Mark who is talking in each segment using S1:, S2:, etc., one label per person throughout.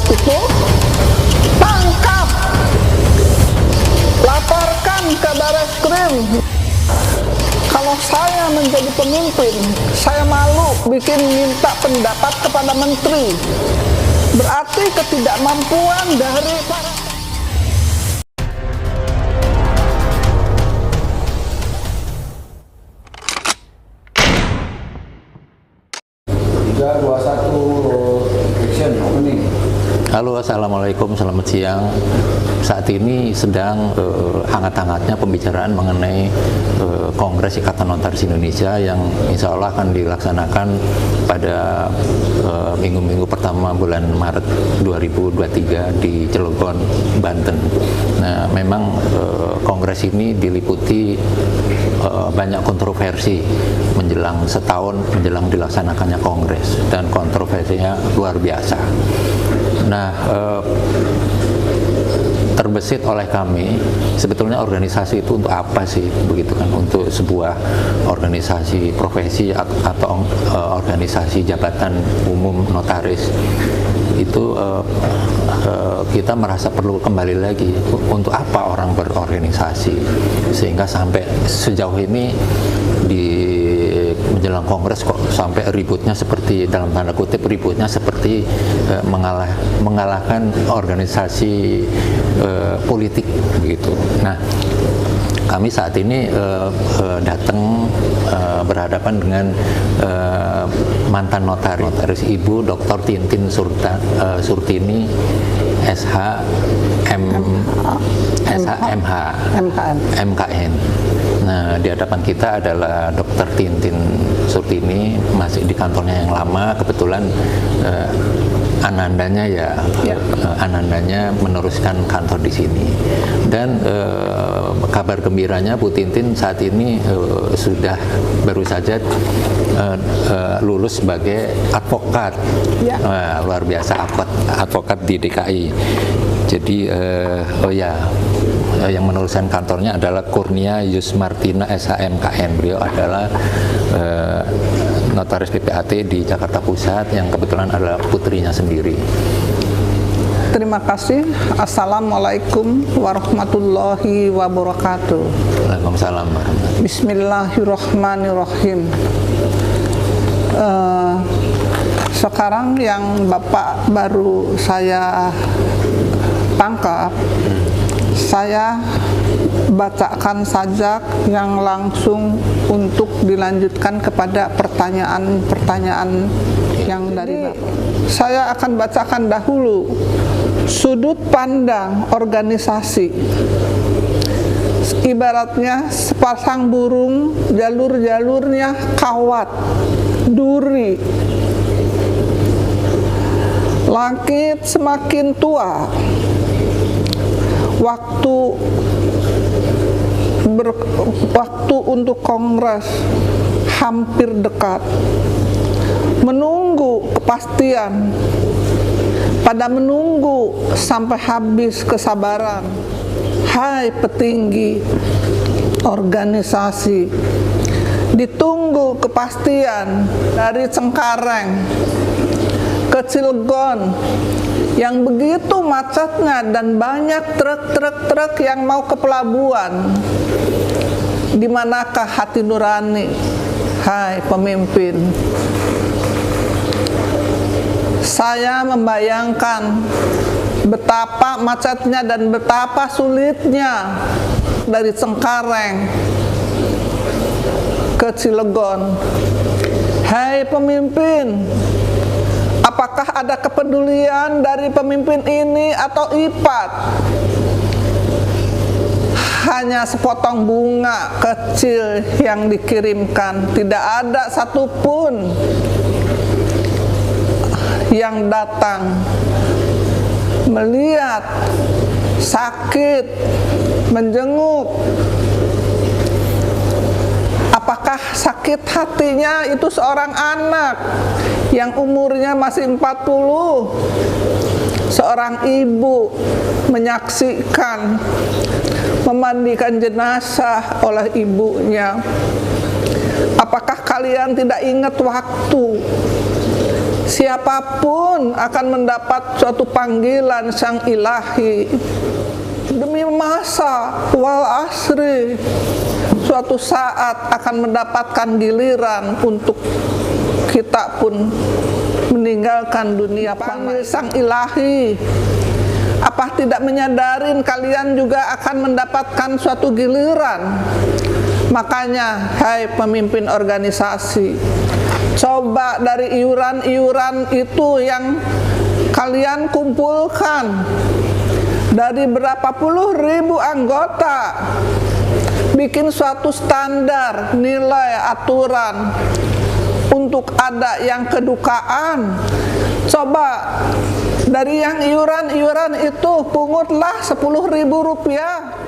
S1: itu, tangkap, laporkan ke Bareskrim. Kalau saya menjadi pemimpin, saya malu bikin minta pendapat kepada menteri. Berarti ketidakmampuan dari para
S2: 3, 2, 1, action, opening.
S3: Halo, assalamualaikum, selamat siang. Saat ini sedang hangat-hangatnya pembicaraan mengenai Kongres Ikatan Notaris Indonesia yang insya Allah akan dilaksanakan pada minggu-minggu pertama bulan Maret 2023 di Cilegon, Banten. Nah, memang Kongres ini diliputi banyak kontroversi menjelang setahun menjelang dilaksanakannya Kongres, dan kontroversinya luar biasa. Nah, terbesit oleh kami, sebetulnya organisasi itu untuk apa sih, begitu kan? Untuk sebuah organisasi profesi atau organisasi jabatan umum notaris itu kita merasa perlu kembali lagi, untuk apa orang berorganisasi, sehingga sampai sejauh ini di menjelang Kongres kok sampai ributnya seperti, dalam tanda kutip ributnya seperti mengalahkan organisasi politik begitu. Nah, kami saat ini datang berhadapan dengan mantan notaris Ibu Dr. Tintin Surtini MKN. Nah, di hadapan kita adalah Dr. Tintin Surtini, masih di kantornya yang lama. Kebetulan anandanya meneruskan kantor di sini. Dan kabar gembiranya Bu Tintin saat ini sudah baru saja lulus sebagai advokat. Luar biasa, advokat di DKI. Jadi yang meneruskan kantornya adalah Kurnia Yusmartina SHMKN. Beliau adalah notaris PPAT di Jakarta Pusat yang kebetulan adalah putrinya sendiri.
S1: Terima kasih. Assalamualaikum warahmatullahi wabarakatuh.
S3: Waalaikumsalam warahmatullahi.
S1: Bismillahirrahmanirrahim. Sekarang yang Bapak baru saya tangkap, saya bacakan saja yang langsung untuk dilanjutkan kepada pertanyaan-pertanyaan yang dari Bapak. Saya akan bacakan dahulu sudut pandang organisasi. Ibaratnya sepasang burung, jalur-jalurnya kawat, duri. Langit semakin tua, waktu untuk Kongres hampir dekat. Menunggu kepastian, pada menunggu sampai habis kesabaran. Hai petinggi organisasi, ditunggu kepastian dari Cengkareng ke Cilegon yang begitu macetnya dan banyak truk yang mau ke pelabuhan. Di manakah hati nurani, hai pemimpin? Saya membayangkan betapa macetnya dan betapa sulitnya dari Cengkareng ke Cilegon. Hai pemimpin, apakah ada kepedulian dari pemimpin ini atau IPAT? Hanya sepotong bunga kecil yang dikirimkan, tidak ada satupun yang datang melihat, sakit, menjenguk. Apakah sakit hatinya itu seorang anak yang umurnya masih 40, seorang ibu menyaksikan memandikan jenazah oleh ibunya? Apakah kalian tidak ingat waktu? Siapa siapapun akan mendapat suatu panggilan Sang Ilahi. Demi masa wal asri, suatu saat akan mendapatkan giliran untuk kita pun meninggalkan dunia. Panggil Sang Ilahi. Apa tidak menyadarin kalian juga akan mendapatkan suatu giliran? Makanya, hai pemimpin organisasi, coba dari iuran-iuran itu yang kalian kumpulkan dari berapa puluh ribu anggota, bikin suatu standar, nilai, aturan untuk ada yang kedukaan. Coba dari yang iuran-iuran itu pungutlah 10.000 rupiah.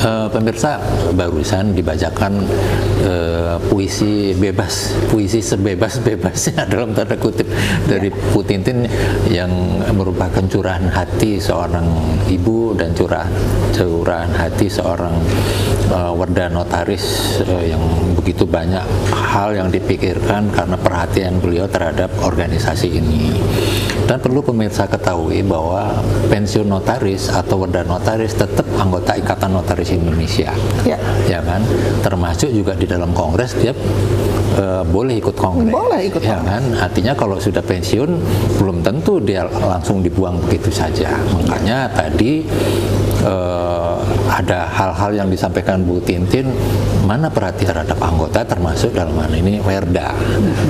S3: Pemirsa, barusan dibacakan puisi bebas, puisi sebebas-bebasnya dalam tanda kutip dari Bu Tintin yang merupakan curahan hati seorang ibu dan curahan hati seorang warga notaris yang begitu banyak hal yang dipikirkan karena perhatian beliau terhadap organisasi ini. Dan perlu pemirsa ketahui bahwa pensiun notaris atau warga notaris tetap anggota Ikatan Notaris Indonesia, ya kan? Termasuk juga di dalam kongres dia boleh ikut kongres, ya kan? Artinya kalau sudah pensiun belum tentu dia langsung dibuang begitu saja. Makanya tadi ada hal-hal yang disampaikan Bu Tintin, mana perhatian terhadap anggota termasuk dalam hal ini Werda,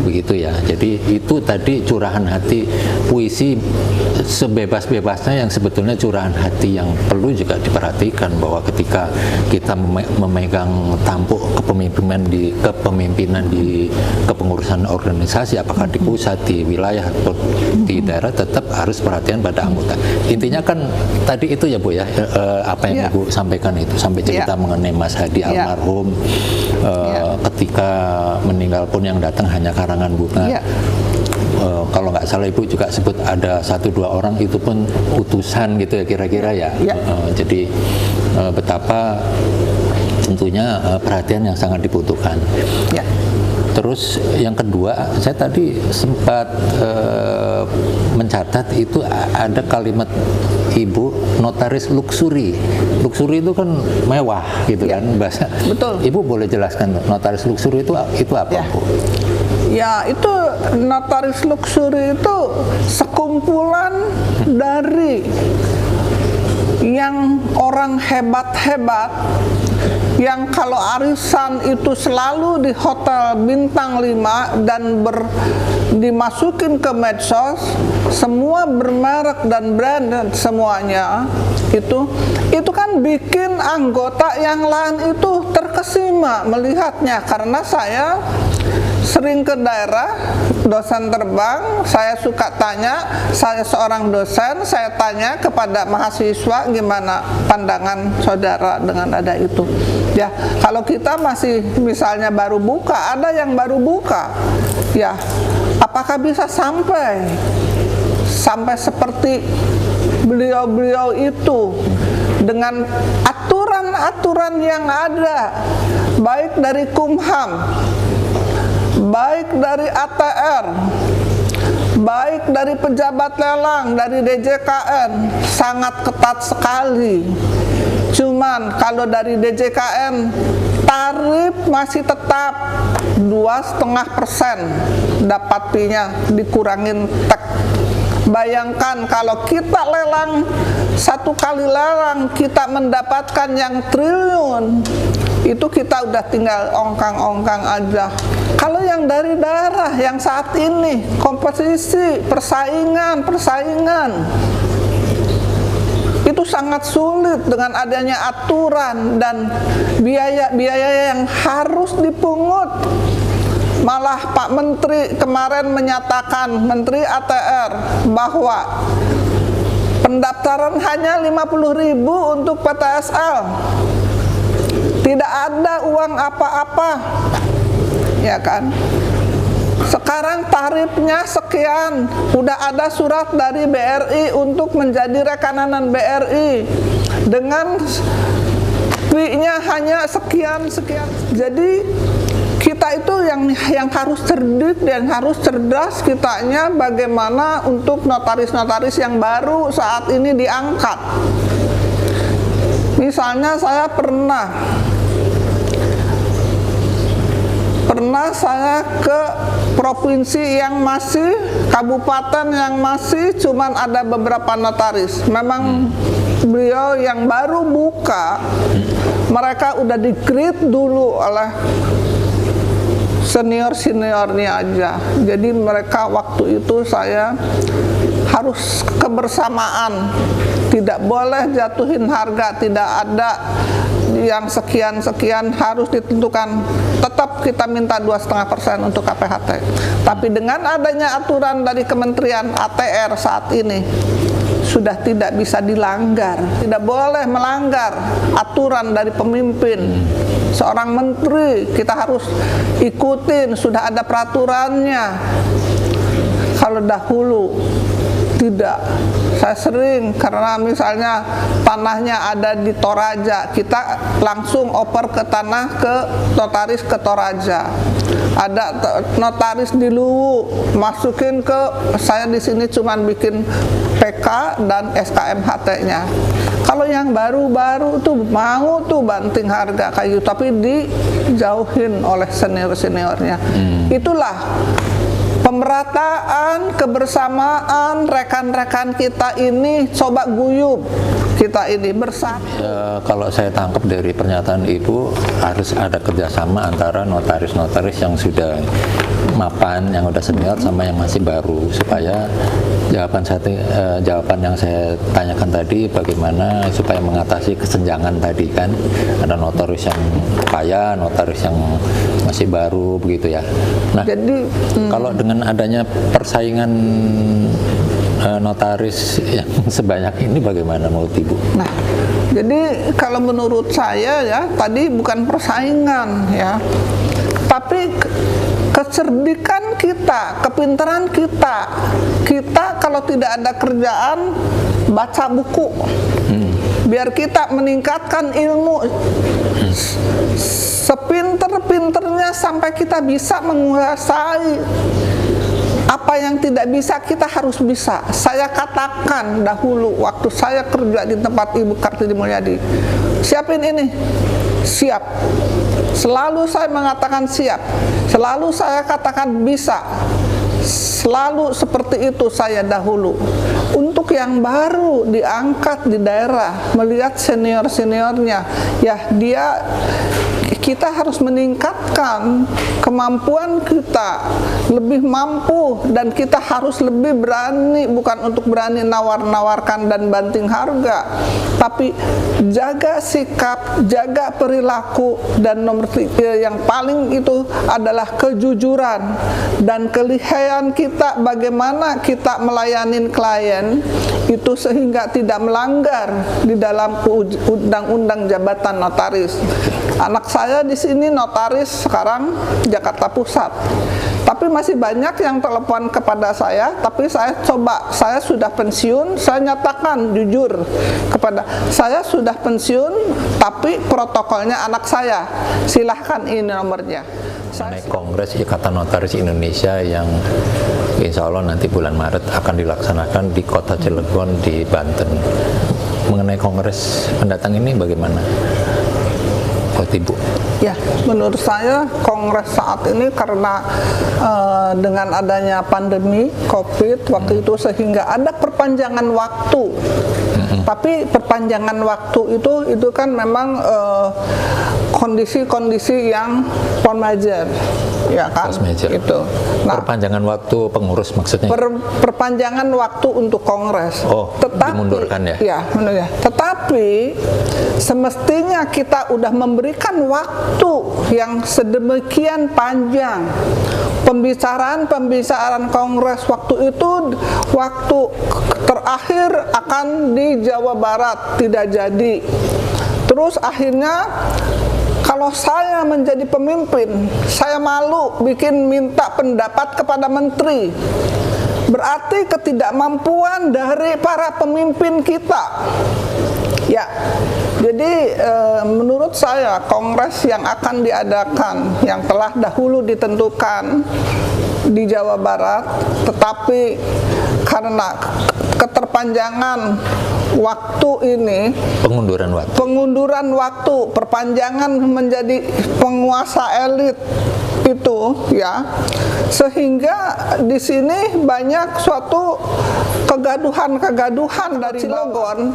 S3: begitu ya. Jadi itu tadi curahan hati, puisi sebebas-bebasnya yang sebetulnya curahan hati yang perlu juga diperhatikan, bahwa ketika kita memegang tampuk kepemimpinan di kepengurusan organisasi, apakah di pusat, di wilayah atau di daerah, tetap harus perhatian pada anggota. Intinya kan tadi itu ya Bu ya, apa yang Ibu sampaikan itu, sampai cerita mengenai Mas Hadi almarhum, ketika meninggal pun yang datang hanya karangan bunga. Kalau nggak salah Ibu juga sebut ada 1-2 orang itu pun utusan gitu ya kira-kira ya. Jadi betapa tentunya perhatian yang sangat dibutuhkan. Terus yang kedua, saya tadi sempat mencatat itu ada kalimat Ibu, notaris luxury. Luxury itu kan mewah gitu kan bahasa.
S1: Betul.
S3: Ibu boleh jelaskan notaris luxury itu apa, Bu?
S1: Ya, itu notaris luxury itu sekumpulan dari yang orang hebat-hebat yang kalau arisan itu selalu di hotel bintang 5 dan dimasukin ke medsos, semua bermerek dan brand dan semuanya itu kan bikin anggota yang lain itu terkesima melihatnya. Karena saya sering ke daerah, dosen terbang, saya suka tanya, saya seorang dosen, saya tanya kepada mahasiswa gimana pandangan saudara dengan ada itu. Ya, kalau kita masih misalnya baru buka, ada yang baru buka, ya, apakah bisa sampai seperti beliau-beliau itu dengan aturan-aturan yang ada, baik dari Kumham, baik dari ATR, baik dari pejabat lelang, dari DJKN, sangat ketat sekali. Cuman kalau dari DJKN tarif masih tetap 2,5% dapat fee-nya dikurangin tek. Bayangkan kalau kita lelang, 1 kali lelang kita mendapatkan yang triliun, itu kita udah tinggal ongkang-ongkang aja. Kalau yang dari daerah yang saat ini kompetisi, persaingan itu sangat sulit dengan adanya aturan dan biaya-biaya yang harus dipungut. Malah Pak Menteri kemarin menyatakan, Menteri ATR, bahwa pendaftaran hanya 50.000 untuk PTSL. Tidak ada uang apa-apa, ya kan? Sekarang tarifnya sekian, udah ada surat dari BRI untuk menjadi rekanan BRI dengan fee-nya hanya sekian. Jadi kita kita itu yang harus cerdik dan harus cerdas kitanya bagaimana untuk notaris-notaris yang baru saat ini diangkat. Misalnya saya pernah saya ke provinsi yang masih, kabupaten yang masih cuman ada beberapa notaris. Memang beliau yang baru buka, mereka udah di-greet dulu oleh senior-seniornya aja. Jadi mereka waktu itu saya harus kebersamaan, tidak boleh jatuhin harga, tidak ada yang sekian-sekian harus ditentukan, tetap kita minta 2,5% untuk KPHT. Tapi dengan adanya aturan dari Kementerian ATR saat ini sudah tidak bisa dilanggar, tidak boleh melanggar aturan dari pemimpin. Seorang menteri kita harus ikutin, sudah ada peraturannya. Kalau dahulu tidak, saya sering karena misalnya tanahnya ada di Toraja, kita langsung oper ke tanah ke notaris ke Toraja. Ada notaris di Luwu, masukin ke saya di sini cuman bikin PK dan SKMHT-nya. Kalau yang baru-baru tuh mau tuh banting harga kayak gitu, tapi dijauhin oleh senior-seniornya. Itulah pemerataan, kebersamaan rekan-rekan kita ini, coba guyup kita ini bersatu.
S3: Kalau saya tangkap dari pernyataan Ibu, harus ada kerjasama antara notaris-notaris yang sudah mapan, yang udah senior sama yang masih baru, supaya jawaban yang saya tanyakan tadi, bagaimana supaya mengatasi kesenjangan tadi kan, ada notaris yang kaya, notaris yang masih baru begitu ya. Nah, jadi kalau dengan adanya persaingan notaris yang sebanyak ini, bagaimana menurut Ibu?
S1: Nah, jadi kalau menurut saya ya, tadi bukan persaingan ya, tapi kecerdikan kita, kepintaran kita. Kita kalau tidak ada kerjaan, baca buku. Biar kita meningkatkan ilmu sepinter-pinternya sampai kita bisa menguasai apa yang tidak bisa, kita harus bisa. Saya katakan dahulu waktu saya kerja di tempat Ibu Kartini Mulyadi, siapin ini, siap. Selalu saya mengatakan siap, selalu saya katakan bisa, selalu seperti itu saya dahulu. Untuk yang baru diangkat di daerah, melihat senior-seniornya, ya kita harus meningkatkan kemampuan kita, lebih mampu, dan kita harus lebih berani, bukan untuk berani nawar-nawarkan dan banting harga, tapi jaga sikap, jaga perilaku, dan nomor 3 yang paling itu adalah kejujuran dan kelihayan kita, bagaimana kita melayani klien itu sehingga tidak melanggar di dalam undang-undang jabatan notaris. Anak saya di sini notaris sekarang Jakarta Pusat, tapi masih banyak yang telepon kepada saya. Tapi saya sudah pensiun, saya nyatakan jujur kepada saya sudah pensiun, tapi protokolnya anak saya, silahkan ini nomornya.
S3: Mengenai Kongres Ikatan Notaris Indonesia yang insya Allah nanti bulan Maret akan dilaksanakan di Kota Cilegon di Banten. Mengenai Kongres mendatang ini bagaimana? Ibu?
S1: Ya, menurut saya Kongres saat ini karena dengan adanya pandemi COVID waktu itu sehingga ada perpanjangan waktu. Tapi perpanjangan waktu itu kan memang kondisi-kondisi yang force majeure, ya kan? Itu.
S3: Nah, perpanjangan waktu pengurus maksudnya?
S1: Perpanjangan waktu untuk Kongres.
S3: Oh, dimundurkan ya?
S1: Ya, menurutnya. Tetapi semestinya kita udah memberikan waktu yang sedemikian panjang. Pembicaraan Kongres waktu itu, waktu terakhir akan di Jawa Barat, tidak jadi. Terus akhirnya kalau saya menjadi pemimpin, saya malu minta pendapat kepada menteri. Berarti ketidakmampuan dari para pemimpin kita. Ya, Jadi menurut saya kongres yang akan diadakan yang telah dahulu ditentukan di Jawa Barat, tetapi karena keterpanjangan waktu ini, pengunduran waktu, perpanjangan menjadi penguasa elit itu ya, sehingga di sini banyak suatu kegaduhan dari Cilegon.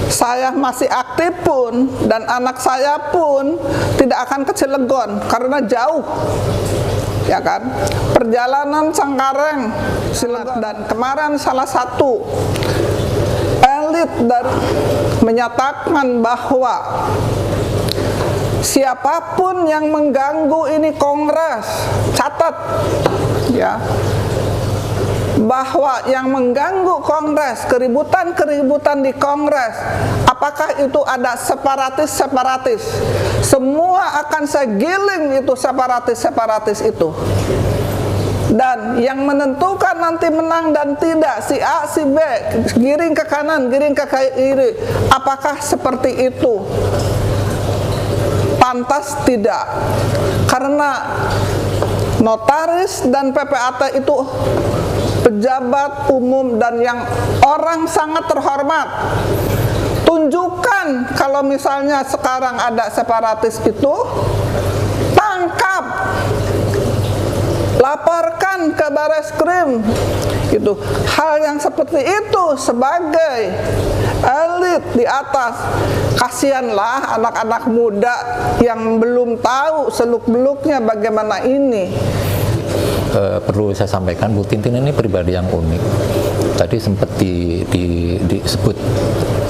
S1: Saya masih aktif pun dan anak saya pun tidak akan ke Cilegon karena jauh, ya kan, perjalanan Cengkareng Cilegon. Dan kemarin salah satu elit dari menyatakan bahwa siapapun yang mengganggu ini kongres, catat ya, bahwa yang mengganggu kongres, keributan di kongres, apakah itu ada separatis, semua akan saya giling itu separatis itu. Dan yang menentukan nanti menang dan tidak si A, si B, giring ke kanan, giring ke kiri, apakah seperti itu? Pantas tidak, karena notaris dan PPAT itu pejabat umum dan yang orang sangat terhormat. Tunjukkan kalau misalnya sekarang ada separatis itu, tangkap, laporkan ke Bareskrim. Itu hal yang seperti itu sebagai elit di atas. Kasihanlah anak-anak muda yang belum tahu seluk-beluknya bagaimana ini.
S3: Perlu saya sampaikan, Bu Tintin ini pribadi yang unik. Tadi sempat disebut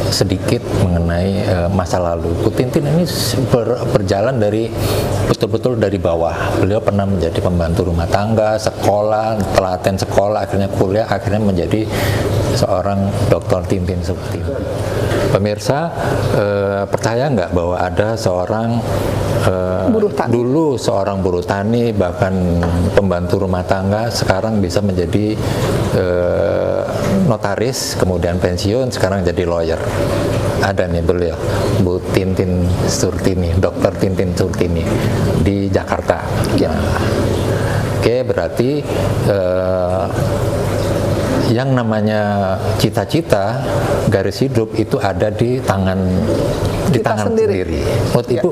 S3: sedikit mengenai masa lalu. Bu Tintin ini berjalan dari betul-betul dari bawah. Beliau pernah menjadi pembantu rumah tangga, sekolah, telaten sekolah, akhirnya kuliah, akhirnya menjadi seorang Dr. Tintin seperti itu. Pemirsa, percaya nggak bahwa ada seorang dulu seorang buruh tani, bahkan pembantu rumah tangga, sekarang bisa menjadi notaris, kemudian pensiun, sekarang jadi lawyer. Ada nih beliau, Bu Tintin Surtini, Dr. Tintin Surtini di Jakarta. Ya. Oke, berarti yang namanya cita-cita, garis hidup itu ada di tangan sendiri. Menurut Ibu,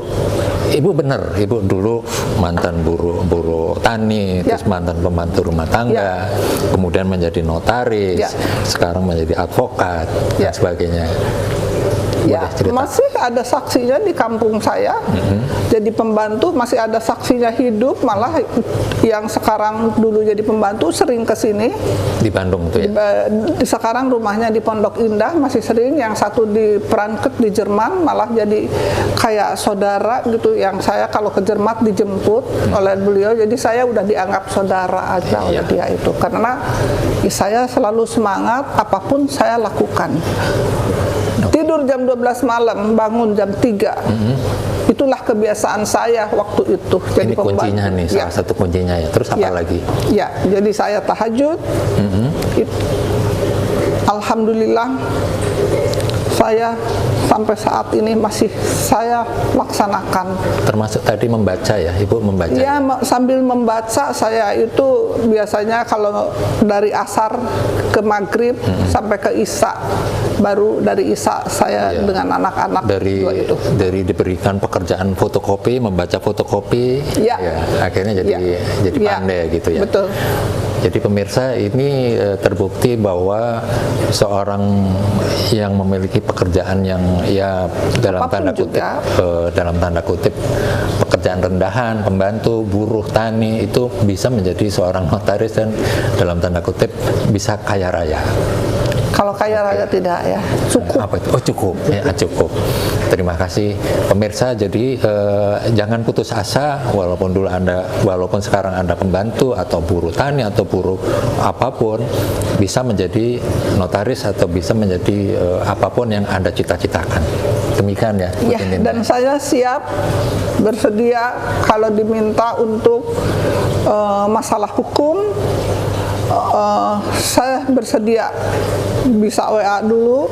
S3: Ibu benar, Ibu dulu mantan buruh tani, terus mantan pembantu rumah tangga, kemudian menjadi notaris, sekarang menjadi advokat dan sebagainya.
S1: Ya, masih ada saksinya di kampung saya. Jadi pembantu masih ada saksinya hidup, malah yang sekarang dulu jadi pembantu sering ke sini.
S3: Di Bandung tuh ya.
S1: Sekarang rumahnya di Pondok Indah, masih sering. Yang satu di Frankfurt di Jerman, malah jadi kayak saudara gitu. Yang saya kalau ke Jerman dijemput oleh beliau, jadi saya udah dianggap saudara aja oleh dia itu. Karena saya selalu semangat, apapun saya lakukan. Tidur jam 12 malam, bangun jam 3. Itulah kebiasaan saya waktu itu. Jadi
S3: ini kuncinya nih, salah satu kuncinya ya. Terus apa lagi?
S1: Ya, jadi saya tahajud. Alhamdulillah, saya sampai saat ini masih saya laksanakan.
S3: Termasuk tadi membaca ya, Ibu membaca?
S1: Ya, sambil membaca saya itu biasanya kalau dari asar ke maghrib sampai ke isya, baru dari isya saya dengan anak-anak
S3: dari diberikan pekerjaan fotokopi, membaca fotokopi, akhirnya jadi pandai gitu ya.
S1: Betul.
S3: Jadi pemirsa, ini terbukti bahwa seorang yang memiliki pekerjaan yang ya dalam tanda kutip pekerjaan rendahan, pembantu, buruh tani, itu bisa menjadi seorang notaris dan dalam tanda kutip bisa kaya raya.
S1: Kalau kaya raya tidak ya, cukup.
S3: Apa itu? Oh cukup, ya cukup. Terima kasih pemirsa. Jadi jangan putus asa, walaupun sekarang Anda pembantu atau buruh tani atau buruh apapun, bisa menjadi notaris atau bisa menjadi apapun yang Anda cita-citakan. Demikian ya.
S1: Ya, dan saya siap bersedia kalau diminta untuk masalah hukum. Saya bersedia bisa WA dulu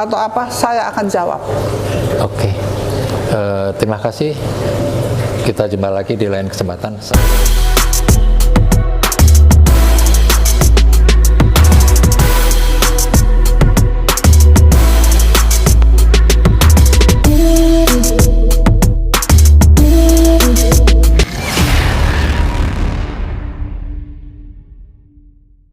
S1: atau apa, saya akan jawab.
S3: Oke. Terima kasih. Kita jumpa lagi di lain kesempatan.